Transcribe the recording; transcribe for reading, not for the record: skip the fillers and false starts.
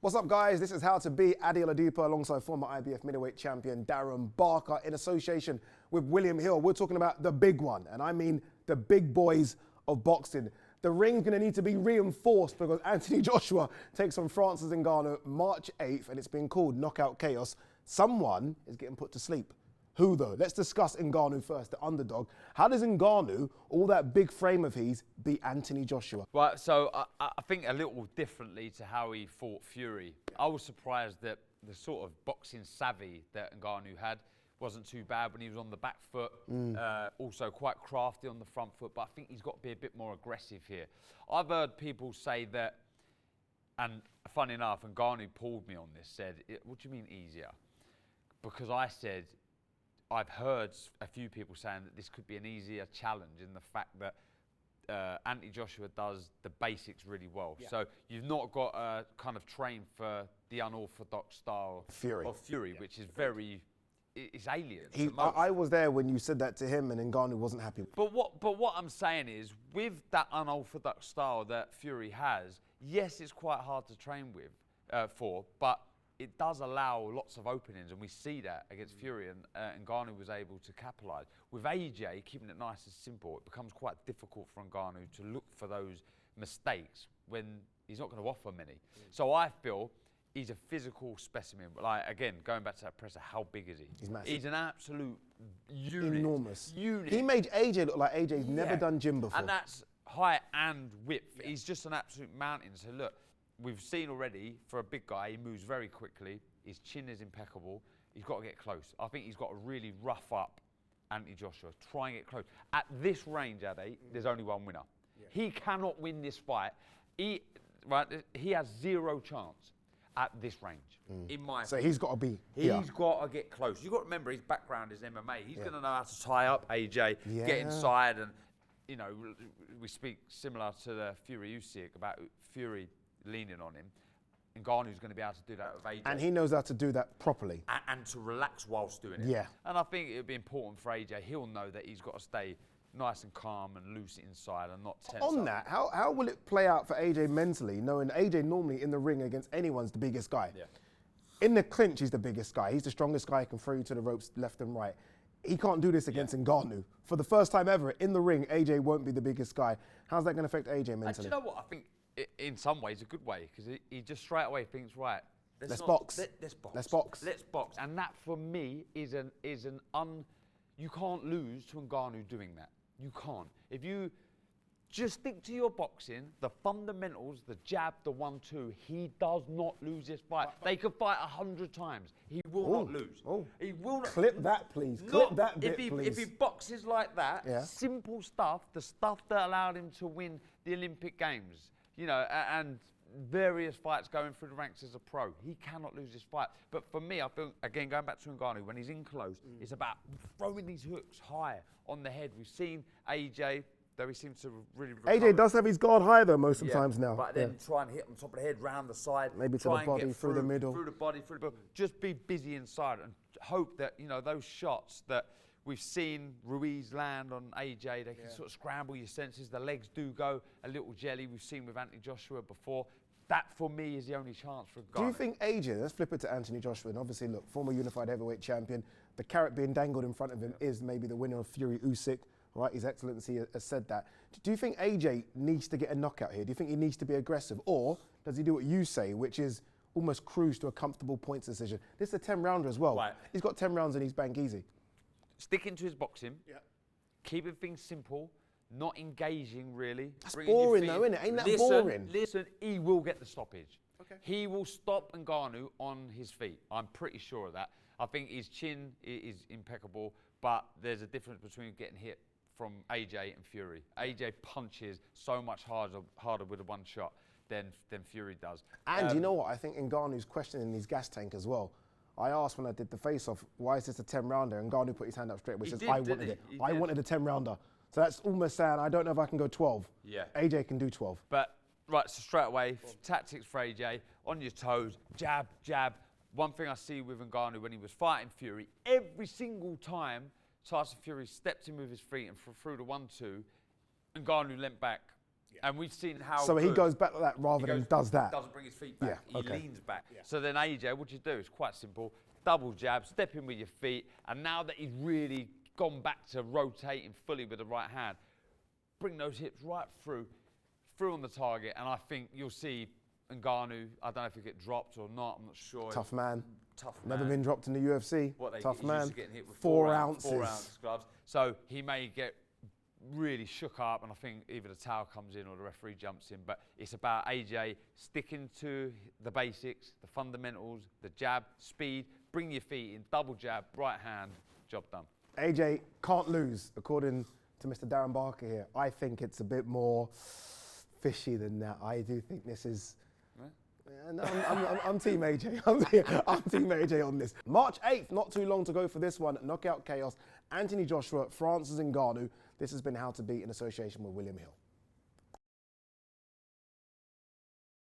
What's up, guys? This is How to Beat Adi Oladipo alongside former IBF middleweight champion Darren Barker in association with William Hill. We're talking about the big one, and I mean the big boys of boxing. The ring's going to need to be reinforced because Anthony Joshua takes on Francis Ngannou March 8th, and it's been called Knockout Chaos. Someone is getting put to sleep. Who though? Let's discuss Ngannou first, the underdog. How does Ngannou, all that big frame of his, beat Anthony Joshua? Well, so I think a little differently to how he fought Fury. I was surprised that the sort of boxing savvy that Ngannou had wasn't too bad when he was on the back foot. Also quite crafty on the front foot, but I think he's got to be a bit more aggressive here. I've heard people say that, and funny enough, Ngannou pulled me on this, said, what do you mean easier? Because I said, I've heard a few people saying that this could be an easier challenge in the fact that Anthony Joshua does the basics really well. Yeah. So you've not got to kind of train for the unorthodox style of Fury, which is it's alien. I was there when you said that to him, and Ngannou wasn't happy. But what I'm saying is, with that unorthodox style that Fury has, yes, it's quite hard to train with but it does allow lots of openings, and we see that against Fury, and Ngannou was able to capitalise. With AJ, keeping it nice and simple, it becomes quite difficult for Ngannou to look for those mistakes when he's not going to offer many. So I feel he's a physical specimen. Like, again, going back to that presser, how big is he? He's massive. He's an absolute unit. Enormous. Unit. He made AJ look like AJ's never done gym before. And that's height and width. Yeah. He's just an absolute mountain. So look, we've seen already, for a big guy, he moves very quickly. His chin is impeccable. He's got to get close. I think he's got to really rough up Anthony Joshua. Try and get close. At this range, Adi, there's only one winner. Yeah. He cannot win this fight. He has zero chance at this range, in my opinion. So he's got to be He's got to get close. You've got to remember his background is MMA. He's going to know how to tie up AJ, get inside, and, you know, we speak similar to the Fury Usyk about Fury leaning on him. Ngannou's going to be able to do that with AJ. And he knows how to do that properly. And to relax whilst doing it. Yeah. And I think it would be important for AJ. He'll know that he's got to stay nice and calm and loose inside and not tense On up. that, how will it play out for AJ mentally, knowing AJ normally in the ring against anyone's the biggest guy? Yeah. In the clinch, he's the biggest guy. He's the strongest guy, can throw you to the ropes left and right. He can't do this against Ngannou. For the first time ever, in the ring, AJ won't be the biggest guy. How's that going to affect AJ mentally? Do you know what? I think in some ways a good way, because he just straight away thinks, right, let's box. Let's box. Let's box. Let's box. And that, for me, you can't lose to Ngannou doing that. You can't. If you just stick to your boxing, the fundamentals, the jab, the 1-2, he does not lose this fight. They could fight 100 times. He will not lose. He will not. Clip that, please. Clip that bit, please. If he boxes like that, simple stuff, the stuff that allowed him to win the Olympic Games, you know, and various fights going through the ranks as a pro, he cannot lose this fight. But for me, I feel, again, going back to Ngannou, when he's in close, it's about throwing these hooks high on the head. We've seen AJ, though he seems to really recover. AJ does have his guard high, though, most of the times now. But then try and hit on top of the head, round the side. Maybe to the body, through the middle. Through the body, through the middle. Just be busy inside and hope that, you know, those shots that we've seen Ruiz land on AJ, they can sort of scramble your senses. The legs do go a little jelly. We've seen with Anthony Joshua before. That, for me, is the only chance for Ngannou. Do you think AJ, let's flip it to Anthony Joshua, and obviously, look, former unified heavyweight champion, the carrot being dangled in front of him is maybe the winner of Fury Usyk, right? His Excellency has said that. Do you think AJ needs to get a knockout here? Do you think he needs to be aggressive? Or does he do what you say, which is almost cruise to a comfortable points decision? This is a 10-rounder as well. Right. He's got 10 rounds in his bank easy. Sticking to his boxing, keeping things simple, not engaging really. That's boring though, isn't it? Ain't that boring? Listen, he will get the stoppage. Okay. He will stop Ngannou on his feet. I'm pretty sure of that. I think his chin is impeccable, but there's a difference between getting hit from AJ and Fury. AJ punches so much harder with a one shot than Fury does. And you know what? I think Ngannou's questioning his gas tank as well. I asked when I did the face-off, why is this a 10-rounder? And Ngannou put his hand up straight, which says, I wanted it. I wanted a 10-rounder. So that's almost saying, I don't know if I can go 12. Yeah. AJ can do 12. But, right, so straight away, tactics for AJ, on your toes, jab, jab. One thing I see with Ngannou when he was fighting Fury, every single time Tyson Fury stepped in with his feet and threw the 1-2, Ngannou leant back And we've seen how So he goes back like that rather than does that. Doesn't bring his feet back. Yeah, He leans back. So then AJ, what do you do? It's quite simple. Double jab, step in with your feet. And now that he's really gone back to rotating fully with the right hand, bring those hips right through on the target. And I think you'll see Ngannou, I don't know if he'll get dropped or not, I'm not sure. Tough man. Tough man. Never been dropped in the UFC. Tough man. He's getting hit with 4 ounces. 4 ounce gloves. So he may get really shook up, and I think either the towel comes in or the referee jumps in. But it's about AJ sticking to the basics, the fundamentals, the jab, speed, bring your feet in, double jab, right hand, job done. AJ can't lose, according to Mr. Darren Barker here. I think it's a bit more fishy than that. I do think this is... No, I'm Team AJ. I'm Team AJ on this. March 8th, not too long to go for this one. Knockout Chaos, Anthony Joshua, Francis Ngannou. This has been How to Beat in association with William Hill.